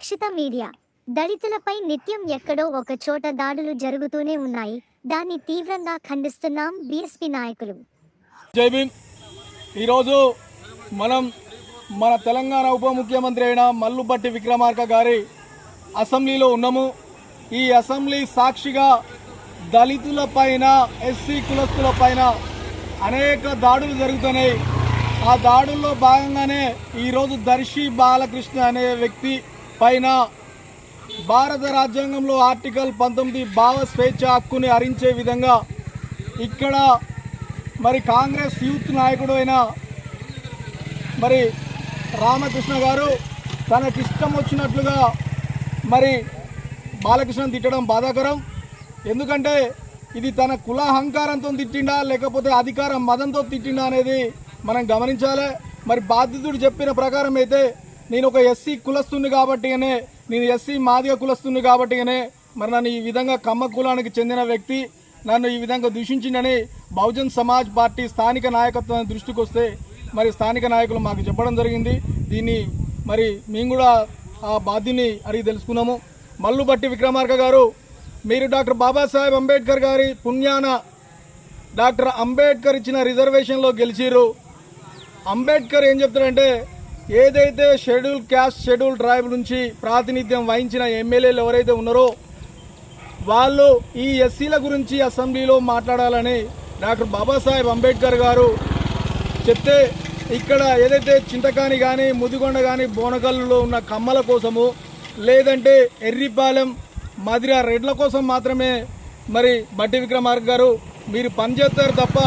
రక్షిత media దళితులపై నిత్యం ఎక్కడో ఒక చోట దాడులు జరుగుతూనే ఉన్నాయి. దాన్ని తీవ్రంగా ఖండిస్తున్నాం బీఎస్పీ నాయకులు. జై భీమ్. ఈరోజు మనం మన తెలంగాణ ఉప ముఖ్యమంత్రి అయిన మల్లుబట్టి విక్రమార్క గారి అసెంబ్లీలో ఉన్నాము. ఈ అసెంబ్లీ సాక్షిగా దళితులపైన, ఎస్సీ కులస్తులపైన అనేక దాడులు జరుగుతున్నాయి. ఆ దాడుల్లో భాగంగానే ఈరోజు దర్శి బాలకృష్ణ అనే వ్యక్తి పైన భారత రాజ్యాంగంలో ఆర్టికల్ 19 భావ స్వేచ్ఛ హక్కుని హరించే విధంగా ఇక్కడ మరి కాంగ్రెస్ యూత్ నాయకుడు అయిన మరి రామకృష్ణ గారు తనకిష్టం వచ్చినట్లుగా మరి బాలకృష్ణను తిట్టడం బాధాకరం. ఎందుకంటే ఇది తన కుల అహంకారంతో తిట్టిండా లేకపోతే అధికార మదంతో తిట్టిండా అనేది మనం గమనించాలి. మరి బాధితుడు చెప్పిన ప్రకారం అయితే నేను ఒక ఎస్సీ కులస్తుని కాబట్టిగానే, నేను ఎస్సీ మాదిగ కులస్తుని కాబట్టిగానే మరి నన్ను ఈ విధంగా కమ్మ కులానికి చెందిన వ్యక్తి నన్ను ఈ విధంగా దూషించిందని బహుజన్ సమాజ్ పార్టీ స్థానిక నాయకత్వం దృష్టికి వస్తే మరి స్థానిక నాయకులు మాకు చెప్పడం జరిగింది. దీన్ని మరి మేము కూడా ఆ బాధ్యుని అడిగి తెలుసుకున్నాము. మల్లుబట్టి విక్రమార్క గారు, మీరు డాక్టర్ బాబాసాహెబ్ అంబేద్కర్ గారి పుణ్యాన డాక్టర్ అంబేద్కర్ ఇచ్చిన రిజర్వేషన్లో గెలిచిరు. అంబేద్కర్ ఏం చెప్తారంటే, ఏదైతే షెడ్యూల్ క్యాస్ట్, షెడ్యూల్ ట్రైబ్ నుంచి ప్రాతినిధ్యం వహించిన ఎమ్మెల్యేలు ఎవరైతే ఉన్నారో వాళ్ళు ఈ ఎస్సీల గురించి అసెంబ్లీలో మాట్లాడాలని డాక్టర్ బాబాసాహెబ్ అంబేద్కర్ గారు చెప్తే, ఇక్కడ ఏదైతే చింతకాని కానీ, ముదిగొండ కానీ, బోనకల్లులో ఉన్న కమ్మల కోసము, లేదంటే ఎర్రిపాలెం, మదిర రెడ్ల కోసం మాత్రమే మరి బట్టి విక్రమార్క గారు మీరు పనిచేస్తారు తప్ప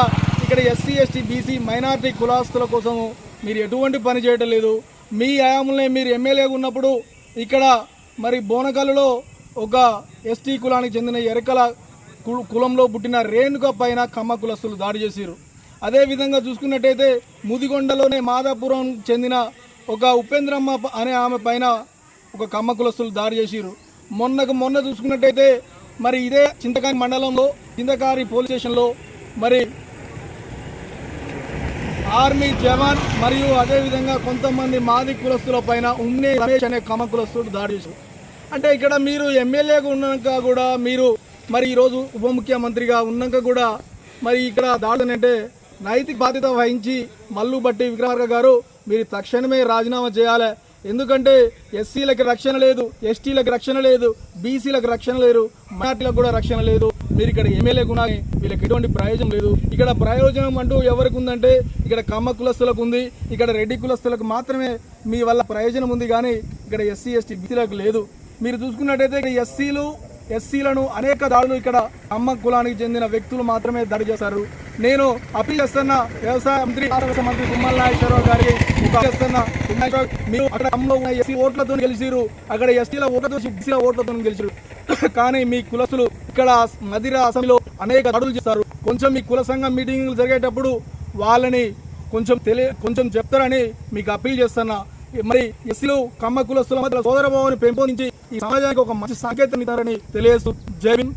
ఇక్కడ ఎస్సీ, ఎస్టీ, బీసీ, మైనారిటీ కులాస్తుల కోసము మీరు ఎటువంటి పని చేయటం లేదు. మీ హయాంలోనే మీరు ఎమ్మెల్యేగా ఉన్నప్పుడు ఇక్కడ మరి బోనకల్లులో ఒక ఎస్టీ కులానికి చెందిన ఎరకల కులంలో పుట్టిన రేణుక పైన కమ్మ కులస్తులు దాడి చేశారు. అదేవిధంగా చూసుకున్నట్టయితే ముదిగొండలోనే మాదాపురం చెందిన ఒక ఉపేంద్రమ్మ అనే ఆమె పైన ఒక కమ్మ కులస్తులు దాడి చేశారు. మొన్న చూసుకున్నట్టయితే మరి ఇదే చింతకాని మండలంలో చింతకారి పోలీస్ స్టేషన్లో మరి ఆర్మీ జవాన్ మరియు అదేవిధంగా కొంతమంది మాది కులస్తుల పైన ఉన్నే రమేష్ అనే కమ్మ కులస్తుడు దాడి చేశారు. అంటే ఇక్కడ మీరు ఎమ్మెల్యేగా ఉన్నాక కూడా, మీరు మరి ఈరోజు ఉప ముఖ్యమంత్రిగా ఉన్నాక కూడా మరి ఇక్కడ దాడులు అంటే నైతిక బాధ్యత వహించి మల్లుబట్టి విక్రమార్క గారు మీరు తక్షణమే రాజీనామా చేయాలి. ఎందుకంటే ఎస్సీలకు రక్షణ లేదు, ఎస్టీలకు రక్షణ లేదు, బీసీలకు రక్షణ లేదు, మైనార్టీలకు కూడా రక్షణ లేదు. మీరు ఇక్కడ ఎమ్మెల్యేకు ఉన్నాయి, వీళ్ళకి ఎటువంటి ప్రయోజనం లేదు. ఇక్కడ ప్రయోజనం అంటూ ఎవరికి ఉందంటే ఇక్కడ కమ్మ కులస్తులకు ఉంది, ఇక్కడ రెడ్డి కులస్తులకు మాత్రమే మీ వల్ల ప్రయోజనం ఉంది, కానీ ఇక్కడ ఎస్సీ, ఎస్టీ, బీసీలకు లేదు. మీరు చూసుకున్నట్టయితే ఇక్కడ ఎస్సీలను అనేక దాడులు ఇక్కడ కమ్మ కులానికి చెందిన వ్యక్తులు మాత్రమే దాడి చేశారు. నేను అప్పీల్ చేస్తున్న వ్యవసాయ మంత్రి తుమ్మల నాగేశ్వరరావు గారికి చేస్తున్నా, మీరు అక్కడ కమ్మలో ఉన్న ఎస్సీ ఓట్లతో గెలిచిరు, అక్కడ ఎస్టీల ఓట్లతో, బీసీల ఓట్లతో గెలిచిరు. కానీ మీ కులస్తులు ఇక్కడ మదిర అసెంబ్లీలో అనేక దాడులు చేస్తారు. కొంచెం మీ కుల సంఘం మీటింగ్లు జరిగేటప్పుడు వాళ్ళని కొంచెం చెప్తారని మీకు అప్పీల్ చేస్తున్నా. మరి ఎస్సీలు కమ్మ కులస్తుల మధ్య సోదర భావాన్ని పెంపొందించి ఈ సమాజానికి ఒక మంచి సంకేతం ఇస్తారని తెలియజేస్తూ జై భీమ్.